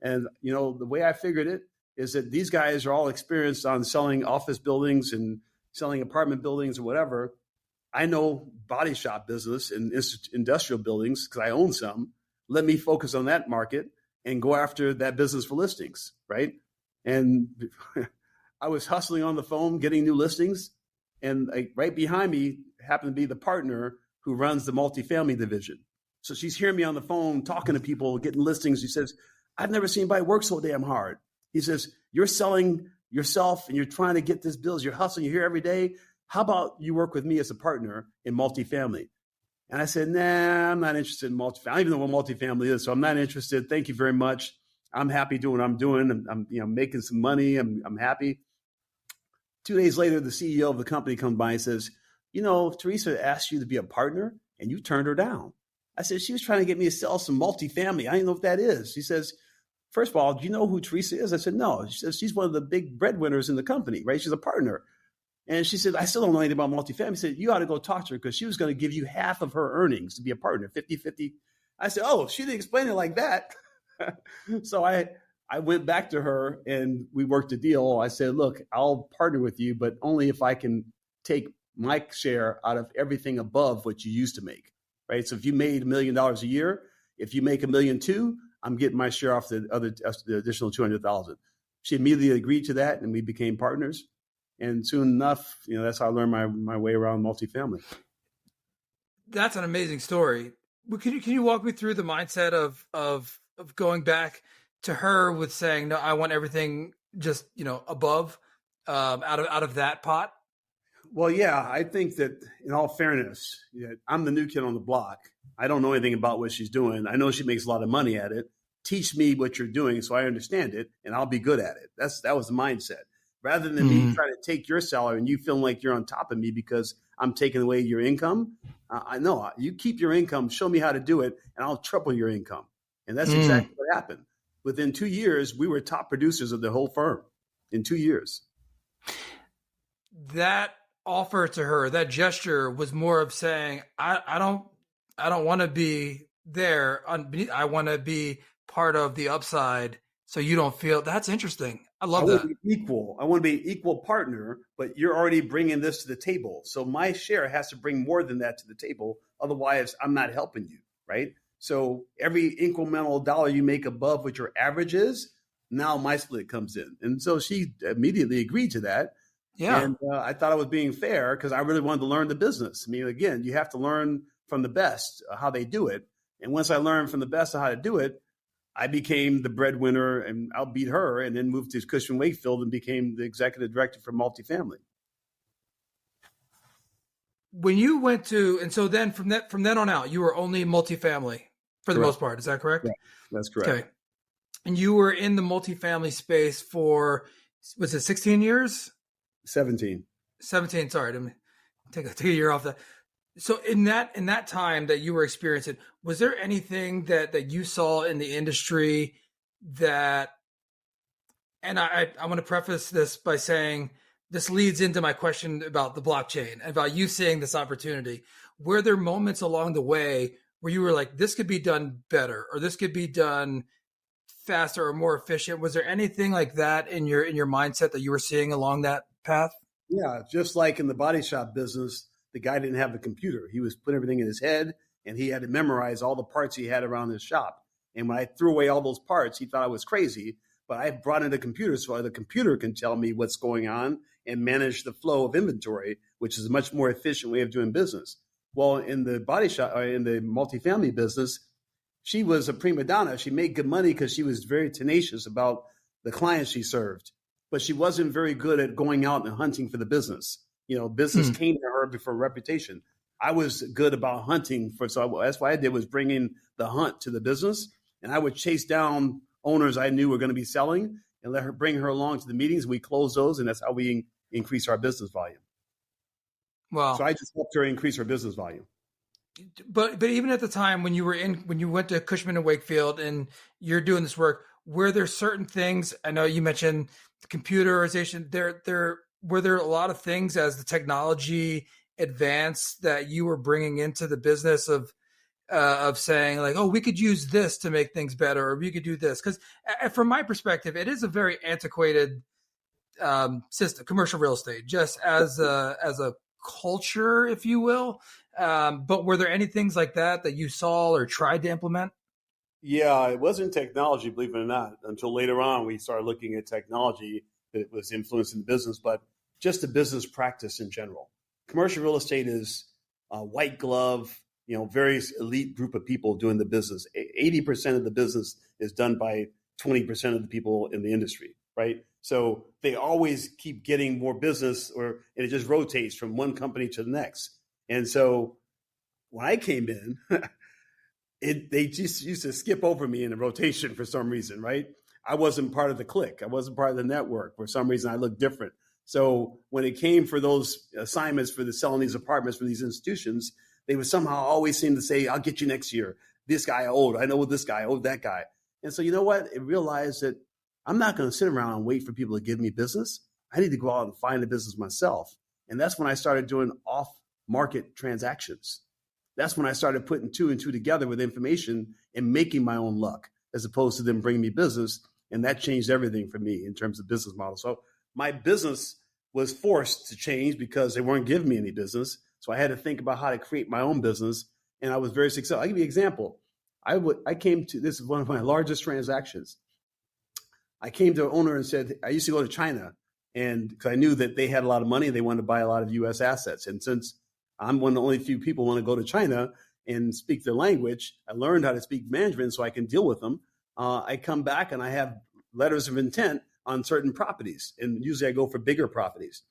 And, the way I figured it is that these guys are all experienced on selling office buildings and selling apartment buildings or whatever. I know body shop business and industrial buildings because I own some. Let me focus on that market and go after that business for listings, right? And I was hustling on the phone, getting new listings. And right behind me happened to be the partner who runs the multifamily division. So she's hearing me on the phone, talking to people, getting listings. She says, I've never seen anybody work so damn hard. He says, you're selling yourself and you're trying to get this bills. You're hustling. You're here every day. How about you work with me as a partner in multifamily? And I said, nah, I'm not interested in multifamily. I don't even know what multifamily is, so I'm not interested. Thank you very much. I'm happy doing what I'm doing. I'm making some money. I'm happy. 2 days later, the CEO of the company comes by and says, Teresa asked you to be a partner and you turned her down. I said, she was trying to get me to sell some multifamily. I don't know what that is. He says, first of all, do you know who Teresa is? I said, no. She says, she's one of the big breadwinners in the company, right? She's a partner. And she said, I still don't know anything about multifamily. He said, you ought to go talk to her because she was going to give you half of her earnings to be a partner, 50-50. I said, oh, she didn't explain it like that. So I went back to her and we worked a deal. I said, look, I'll partner with you, but only if I can take my share out of everything above what you used to make, right? So if you made $1 million a year, if you make $1.2 million, I'm getting my share off the additional $200,000. She immediately agreed to that and we became partners. And soon enough, that's how I learned my way around multifamily. That's an amazing story. Can you walk me through the mindset of going back to her with saying, no, I want everything just, above, out of that pot? Well, yeah, I think that in all fairness, I'm the new kid on the block. I don't know anything about what she's doing. I know she makes a lot of money at it. Teach me what you're doing so I understand it and I'll be good at it. That was the mindset. Rather than me trying to take your salary and you feeling like you're on top of me because I'm taking away your income. I know you keep your income, show me how to do it, and I'll triple your income. And that's exactly what happened. Within 2 years, we were top producers of the whole firm in 2 years. That offer to her, that gesture was more of saying, I don't want to be there. I want to be part of the upside. So you don't feel. That's interesting. I love that. I want to be equal. I want to be an equal partner, but you're already bringing this to the table. So my share has to bring more than that to the table. Otherwise, I'm not helping you, right? So every incremental dollar you make above what your average is, now my split comes in. And so she immediately agreed to that. Yeah. And I thought I was being fair because I really wanted to learn the business. I mean, again, you have to learn from the best how they do it. And once I learned from the best how to do it, I became the breadwinner and outbeat her and then moved to Cushman Wakefield and became the executive director for multifamily. When you went to, and so then from then on out, you were only multifamily for the most part. Is that correct? Yeah, that's correct. Okay. And you were in the multifamily space for, was it 16 years? 17. 17. Sorry. Take a year off that. So in that time that you were experiencing, was there anything that you saw in the industry that, and I want to preface this by saying this leads into my question about the blockchain, about you seeing this opportunity. Were there moments along the way where you were like, this could be done better, or this could be done faster or more efficient? Was there anything like that in your mindset that you were seeing along that path? Yeah, just like in the body shop business, the guy didn't have a computer. He was putting everything in his head, and he had to memorize all the parts he had around his shop. And when I threw away all those parts, he thought I was crazy. But I brought in a computer so the computer can tell me what's going on and manage the flow of inventory, which is a much more efficient way of doing business. Well, in the body shop, or in the multifamily business, she was a prima donna. She made good money because she was very tenacious about the clients she served, but she wasn't very good at going out and hunting for the business. Business came to her before reputation. I was good about hunting so that's what I did, was bringing the hunt to the business, and I would chase down owners I knew were going to be selling and bring her along to the meetings. We close those, and that's how we increase our business volume. Wow. So I just helped her increase her business volume. But even at the time when you went to Cushman and Wakefield and you're doing this work, were there certain things? I know you mentioned the computerization. Were there a lot of things as the technology advanced that you were bringing into the business of saying like, oh, we could use this to make things better, or we could do this? Because from my perspective, it is a very antiquated system, commercial real estate, just as a culture, if you will. But were there any things like that you saw or tried to implement? Yeah, it wasn't technology, believe it or not, until later on we started looking at technology that was influencing the business, but just the business practice in general. Commercial real estate is a white glove, very elite group of people doing the business. 80% of the business is done by 20% of the people in the industry, right? So they always keep getting more business, and it just rotates from one company to the next. And so when I came in, they just used to skip over me in the rotation for some reason, right? I wasn't part of the clique. I wasn't part of the network. For some reason, I looked different. So when it came for those assignments for selling these apartments for these institutions, they would somehow always seem to say, I'll get you next year. This guy I owed. I know this guy. I owed that guy. And so you know what? I realized that I'm not going to sit around and wait for people to give me business. I need to go out and find the business myself. And that's when I started doing off-market transactions. That's when I started putting two and two together with information and making my own luck, as opposed to them bringing me business. And that changed everything for me in terms of business model. So my business was forced to change because they weren't giving me any business. So I had to think about how to create my own business. And I was very successful. I'll give you an example. This is one of my largest transactions. I came to an owner and said, I used to go to China, and because I knew that they had a lot of money, they wanted to buy a lot of U.S. assets. And since I'm one of the only few people who want to go to China and speak their language, I learned how to speak mandarin so I can deal with them. I come back and I have letters of intent on certain properties, and usually I go for bigger properties.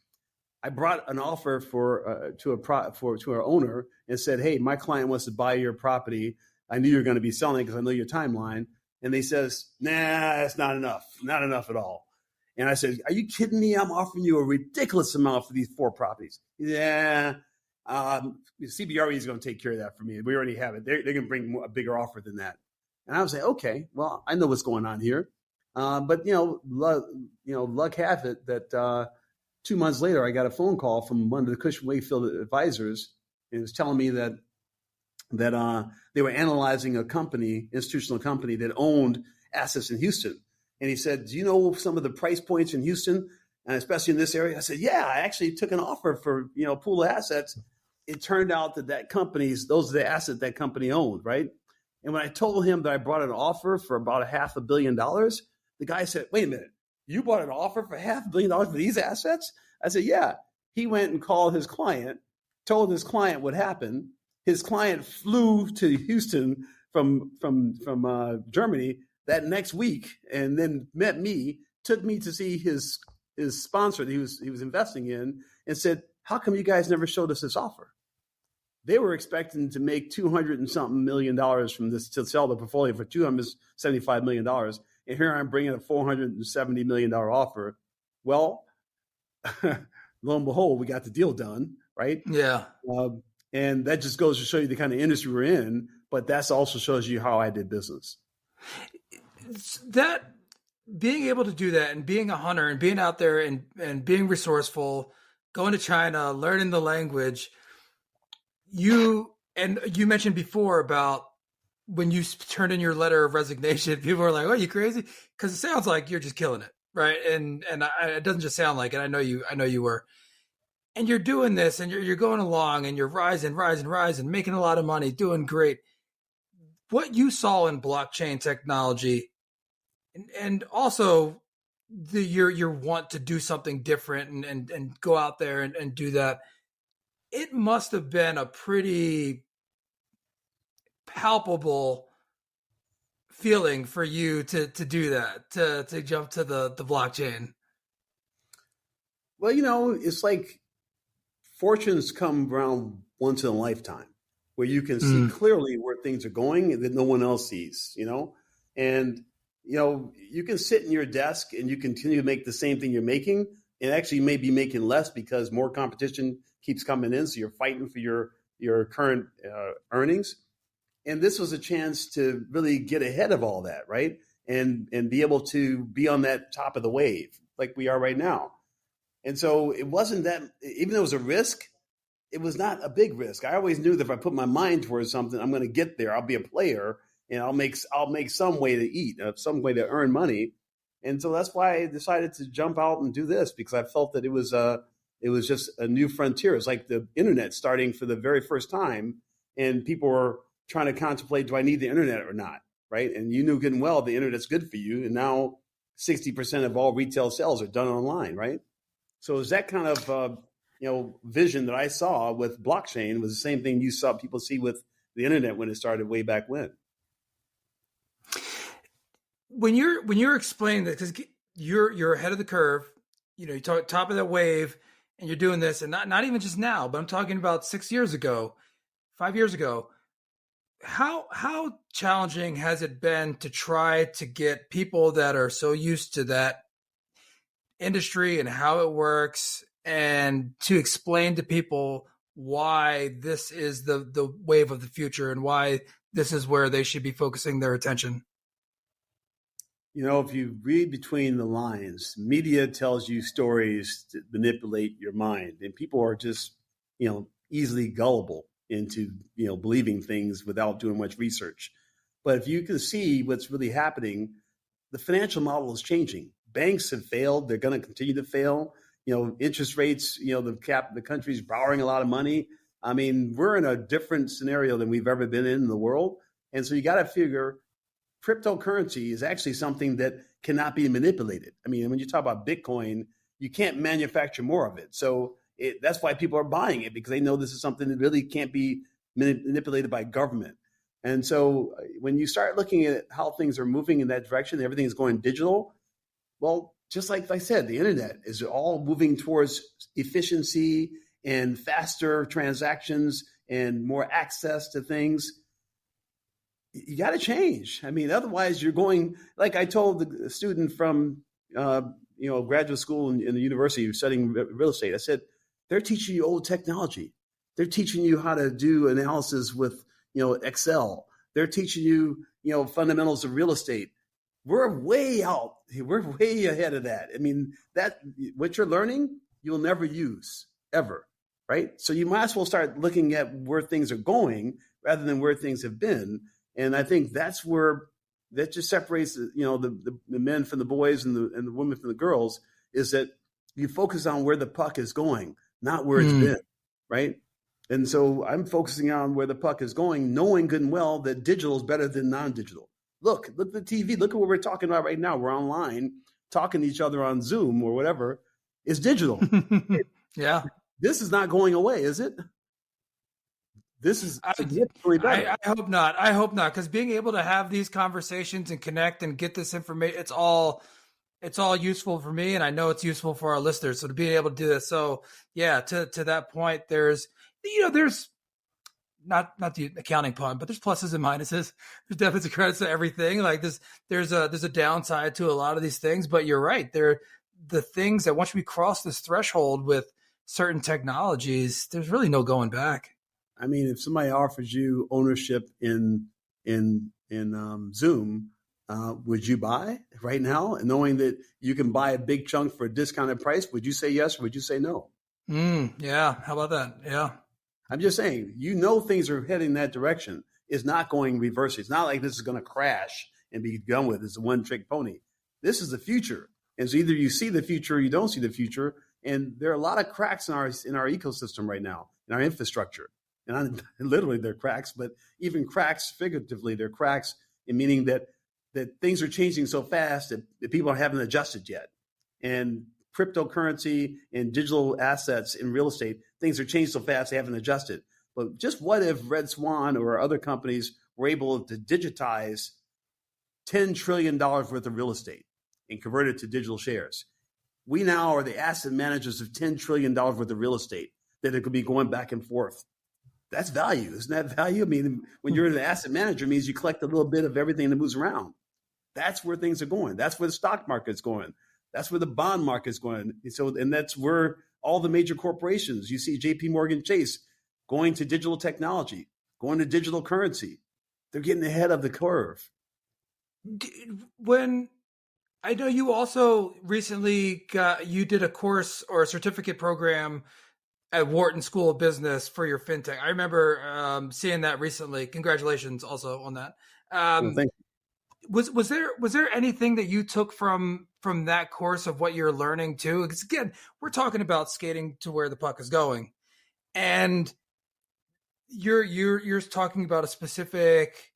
I brought an offer to our owner and said, "Hey, my client wants to buy your property. I knew you were going to be selling because I know your timeline." And they says, "Nah, that's not enough at all." And I said, "Are you kidding me? I'm offering you a ridiculous amount for these 4 properties." Yeah, CBRE is going to take care of that for me. We already have it. They're going to bring a bigger offer than that. And I was like, "Okay, well, I know what's going on here." But luck have it that 2 months later, I got a phone call from one of the Cushman Wakefield advisors, and it was telling me that they were analyzing a institutional company that owned assets in Houston. And he said, "Do you know some of the price points in Houston, and especially in this area?" I said, "Yeah, I actually took an offer for a pool of assets." It turned out that those are the assets that company owned, right? And when I told him that I brought an offer for about $500 million, the guy said, "Wait a minute, you bought an offer for $500 million for these assets?" I said, "Yeah." He went and called his client, told his client what happened. His client flew to Houston from Germany that next week, and then met me, took me to see his sponsor that he was investing in, and said, "How come you guys never showed us this offer?" They were expecting to make $200 and something million from this, to sell the portfolio for $275 million. And here I'm bringing a $470 million offer. Well, lo and behold, we got the deal done, right? Yeah. And that just goes to show you the kind of industry we're in, but that also shows you how I did business. That being able to do that and being a hunter and being out there and being resourceful, going to China, learning the language, you mentioned before about when you turned in your letter of resignation, people were like, "Oh, you crazy?" Because it sounds like you're just killing it, right? And it doesn't just sound like it. I know you were. And you're doing this, and you're going along, and you're rising, making a lot of money, doing great. What you saw in blockchain technology, and also your want to do something different and go out there and do that, it must have been a pretty palpable feeling for you to do that, to jump to the blockchain. Well, it's like fortunes come around once in a lifetime where you can see clearly where things are going that no one else sees, and, you can sit in your desk and you continue to make the same thing you're making and actually maybe making less because more competition keeps coming in. So you're fighting for your current earnings. And this was a chance to really get ahead of all that, right? And be able to be on that top of the wave like we are right now. And so it wasn't that, even though it was a risk, it was not a big risk. I always knew that if I put my mind towards something, I'm going to get there. I'll be a player and I'll make some way to eat, some way to earn money. And so that's why I decided to jump out and do this, because I felt that it was just a new frontier. It's like the internet starting for the very first time, and people were trying to contemplate, do I need the internet or not, right? And you knew good and well the internet's good for you, and now 60% of all retail sales are done online, right? So it's that kind of vision that I saw with blockchain was the same thing you saw people see with the internet when it started way back when. When you're explaining this, because you're ahead of the curve, you talk top of that wave, and you're doing this, and not even just now, but I'm talking about 6 years ago, 5 years ago. How challenging has it been to try to get people that are so used to that industry and how it works, and to explain to people why this is the wave of the future and why this is where they should be focusing their attention? If you read between the lines, media tells you stories to manipulate your mind, and people are just, easily gullible into, believing things without doing much research. But if you can see what's really happening, the financial model is changing. Banks have failed. They're going to continue to fail. Interest rates, the country's borrowing a lot of money. I mean, we're in a different scenario than we've ever been in the world. And so you got to figure cryptocurrency is actually something that cannot be manipulated. I mean, when you talk about Bitcoin, you can't manufacture more of it. So that's why people are buying it, because they know this is something that really can't be manipulated by government. And so when you start looking at how things are moving in that direction, everything is going digital. Well, just like I said, the internet is all moving towards efficiency and faster transactions and more access to things. You got to change. I mean, otherwise you're going, like I told the student from, graduate school in the university studying real estate. I said, they're teaching you old technology. They're teaching you how to do analysis with, Excel. They're teaching you, fundamentals of real estate. We're way out. We're way ahead of that. I mean, that what you're learning, you'll never use ever, right? So you might as well start looking at where things are going rather than where things have been. And I think that just separates, the men from the boys and the women from the girls, is that you focus on where the puck is going, not where it's been, right? And so I'm focusing on where the puck is going, knowing good and well that digital is better than non-digital. Look at the TV. Look at what we're talking about right now. We're online talking to each other on Zoom or whatever. It's digital. Yeah. This is not going away, is it? This is significantly better. I hope not. I hope not, because being able to have these conversations and connect and get this information, it's all useful for me, and I know it's useful for our listeners. So to be able to do this, so yeah, to that point, there's not the accounting pun, but there's pluses and minuses. There's debits and credits to everything. Like this, there's a downside to a lot of these things, but you're right. They're the things that once we cross this threshold with certain technologies, there's really no going back. I mean, if somebody offers you ownership in Zoom, would you buy right now, and knowing that you can buy a big chunk for a discounted price? Would you say yes, or would you say no? Yeah. How about that? Yeah. I'm just saying, things are heading that direction. It's not going reverse. It's not like this is going to crash and be done with. It's a one-trick pony. This is the future. And so either you see the future or you don't see the future. And there are a lot of cracks in our ecosystem right now, in our infrastructure. And literally they're cracks, but even cracks figuratively, they're cracks in meaning that things are changing so fast that people haven't adjusted yet. And cryptocurrency and digital assets in real estate, things are changing so fast they haven't adjusted. But just what if RedSwan or other companies were able to digitize $10 trillion worth of real estate and convert it to digital shares? We now are the asset managers of $10 trillion worth of real estate that it could be going back and forth. That's value. Isn't that value? I mean, when you're an asset manager, it means you collect a little bit of everything that moves around. That's where things are going. That's where the stock market's going. That's where the bond market's going. And that's where all the major corporations, you see JP Morgan Chase going to digital technology, going to digital currency. They're getting ahead of the curve. When I know you also recently you did a course or a certificate program at Wharton School of Business for your fintech. I remember seeing that recently. Congratulations also on that. Thank you. Was there anything that you took from that course of what you're learning too? Because again, we're talking about skating to where the puck is going, and you're talking about a specific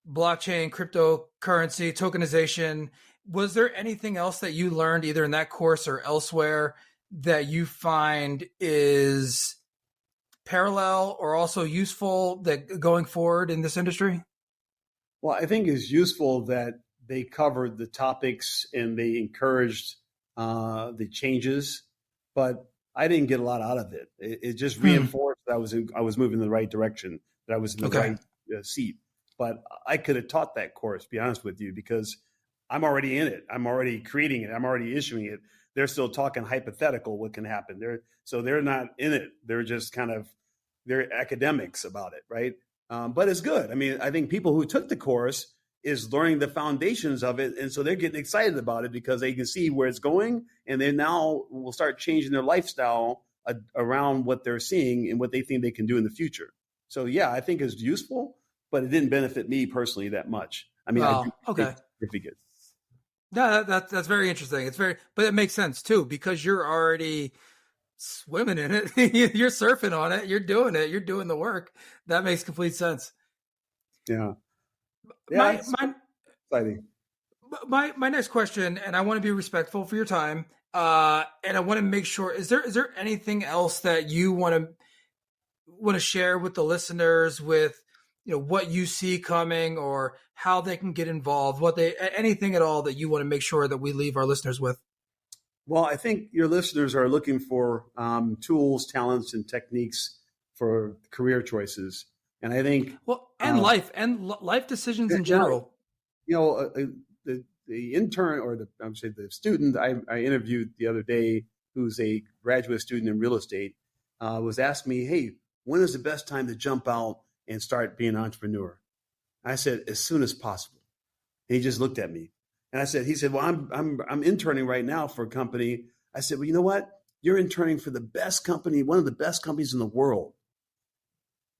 blockchain, cryptocurrency, tokenization. Was there anything else that you learned either in that course or elsewhere that you find is parallel or also useful that going forward in this industry? Well, I think it's useful that they covered the topics and they encouraged the changes, but I didn't get a lot out of it. It just reinforced that I was moving in the right direction, that I was in the right seat. But I could have taught that course, to be honest with you, because I'm already in it. I'm already creating it. I'm already issuing it. They're still talking hypothetical what can happen. They're not in it. They're just they're academics about it, right? But it's good. I mean, I think people who took the course is learning the foundations of it. And so they're getting excited about it because they can see where it's going. And they now will start changing their lifestyle around what they're seeing and what they think they can do in the future. So, yeah, I think it's useful, but it didn't benefit me personally that much. I mean, okay. Certificate. No, that's very interesting. But it makes sense too, because you're already swimming in it. You're surfing on it. You're doing it. You're doing the work. That makes complete sense. Yeah. Exciting. My next question, and I want to be respectful for your time, and I want to make sure, is there anything else that you want to share with the listeners with, what you see coming or how they can get involved, anything at all that you want to make sure that we leave our listeners with? Well, I think your listeners are looking for tools, talents, and techniques for career choices. And I think life decisions in general. The intern or the student I interviewed the other day, who's a graduate student in real estate, was asking me, "Hey, when is the best time to jump out and start being an entrepreneur?" I said, "As soon as possible." And he just looked at me. And he said, "Well, I'm interning right now for a company." I said, "Well, you know what? You're interning for the best company, one of the best companies in the world.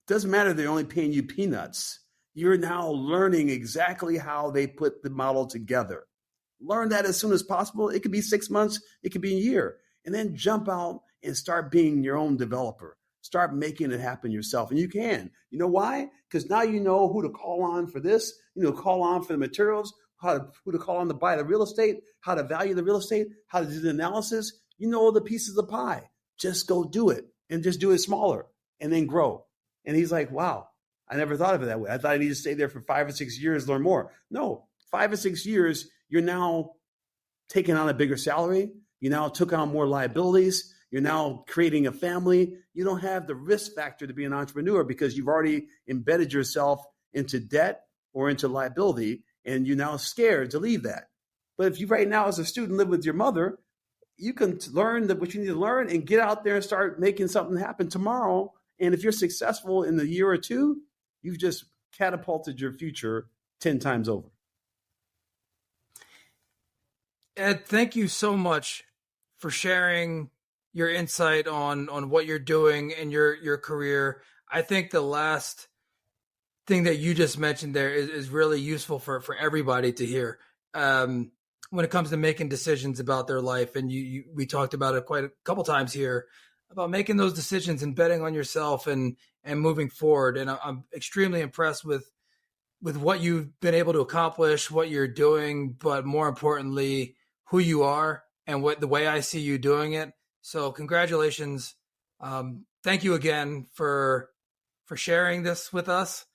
Doesn't matter if they're only paying you peanuts. You're now learning exactly how they put the model together. Learn that as soon as possible. It could be 6 months. It could be a year. And then jump out and start being your own developer. Start making it happen yourself." And you can. You know why? Because now you know who to call on for this, call on for the materials, who to call on to buy the real estate, how to value the real estate, how to do the analysis. You know all the pieces of the pie. Just go do it and just do it smaller and then grow. And he's like, "Wow, I never thought of it that way. I thought I needed to stay there for 5 or 6 years, learn more." No, 5 or 6 years, you're now taking on a bigger salary. You now took on more liabilities. You're now creating a family. You don't have the risk factor to be an entrepreneur because you've already embedded yourself into debt or into liability, and you're now scared to leave that. But if you right now as a student live with your mother, you can learn what you need to learn and get out there and start making something happen tomorrow And if you're successful in the year or two, you've just catapulted your future 10 times over. Ed, thank you so much for sharing your insight on what you're doing in your career. I think the last thing that you just mentioned there is really useful for everybody to hear when it comes to making decisions about their life. And we talked about it quite a couple times here about making those decisions and betting on yourself and moving forward. And I'm extremely impressed with what you've been able to accomplish, what you're doing, but more importantly, who you are and the way I see you doing it. So congratulations. Thank you again for sharing this with us.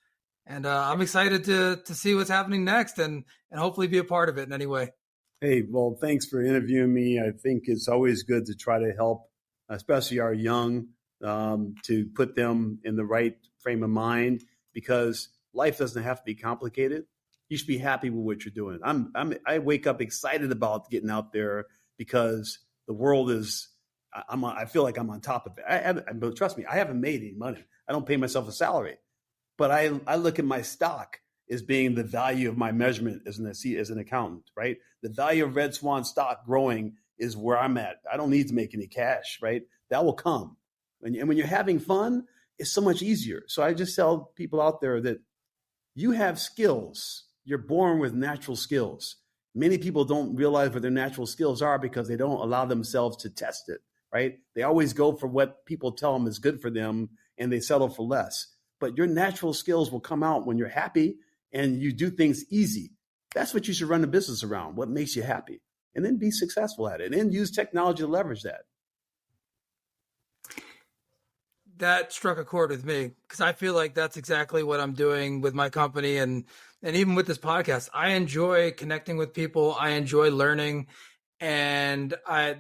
And I'm excited to see what's happening next and hopefully be a part of it in any way. Hey, well, thanks for interviewing me. I think it's always good to try to help, especially our young, to put them in the right frame of mind, because life doesn't have to be complicated. You should be happy with what you're doing. I wake up excited about getting out there because the world is, I feel like I'm on top of it. But trust me, I haven't made any money. I don't pay myself a salary, but I look at my stock as being the value of my measurement as an accountant, right? The value of RedSwan stock growing is where I'm at. I don't need to make any cash, right? That will come. And when you're having fun, it's so much easier. So I just tell people out there that you have skills. You're born with natural skills. Many people don't realize what their natural skills are because they don't allow themselves to test it, right? They always go for what people tell them is good for them and they settle for less. But your natural skills will come out when you're happy and you do things easy. That's what you should run a business around, what makes you happy, and then be successful at it and use technology to leverage that. That struck a chord with me because I feel like that's exactly what I'm doing with my company and even with this podcast. I enjoy connecting with people. I enjoy learning, and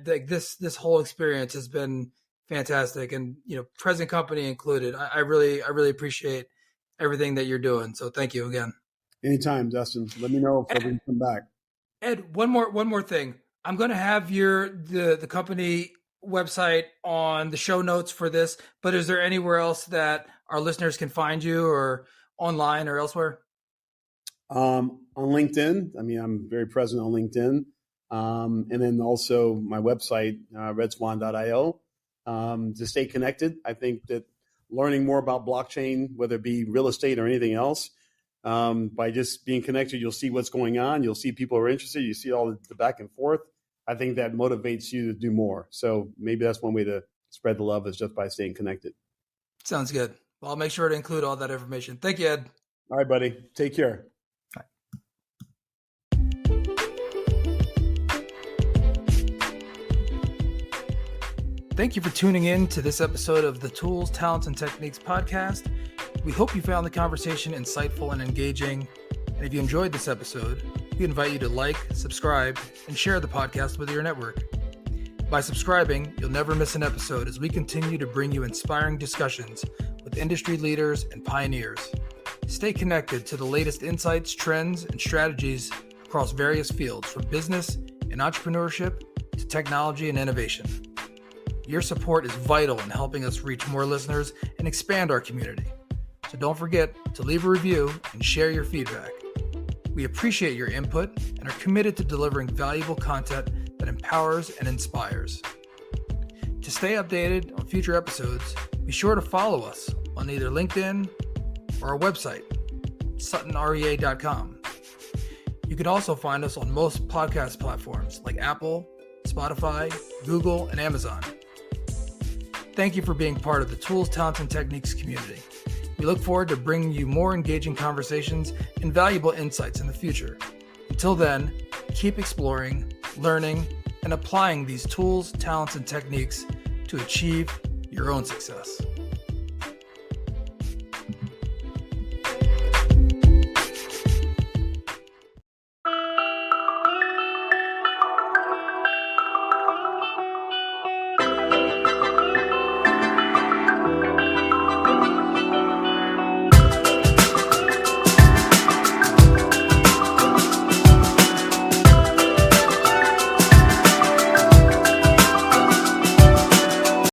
this whole experience has been fantastic. And present company included, I really appreciate everything that you're doing. So thank you again. Anytime, Dustin. Let me know if we can come back. Ed, one more thing. I'm going to have the company website on the show notes for this, but is there anywhere else that our listeners can find you, or online or elsewhere? On LinkedIn. I mean, I'm very present on LinkedIn. And then also my website, redswan.io, to stay connected. I think that learning more about blockchain, whether it be real estate or anything else, by just being connected, you'll see what's going on. You'll see people are interested. You see all the back and forth. I think that motivates you to do more. So maybe that's one way to spread the love, is just by staying connected. Sounds good. Well, I'll make sure to include all that information. Thank you, Ed. All right, buddy. Take care. Bye. Thank you for tuning in to this episode of the Tools, Talents, and Techniques podcast. We hope you found the conversation insightful and engaging. And if you enjoyed this episode, we invite you to like, subscribe, and share the podcast with your network. By subscribing, you'll never miss an episode as we continue to bring you inspiring discussions with industry leaders and pioneers. Stay connected to the latest insights, trends, and strategies across various fields, from business and entrepreneurship to technology and innovation. Your support is vital in helping us reach more listeners and expand our community. So don't forget to leave a review and share your feedback. We appreciate your input and are committed to delivering valuable content that empowers and inspires. To stay updated on future episodes, be sure to follow us on either LinkedIn or our website, suttonrea.com. You can also find us on most podcast platforms like Apple, Spotify, Google, and Amazon. Thank you for being part of the Tools, Talents, and Techniques community. We look forward to bringing you more engaging conversations and valuable insights in the future. Until then, keep exploring, learning, and applying these tools, talents, and techniques to achieve your own success.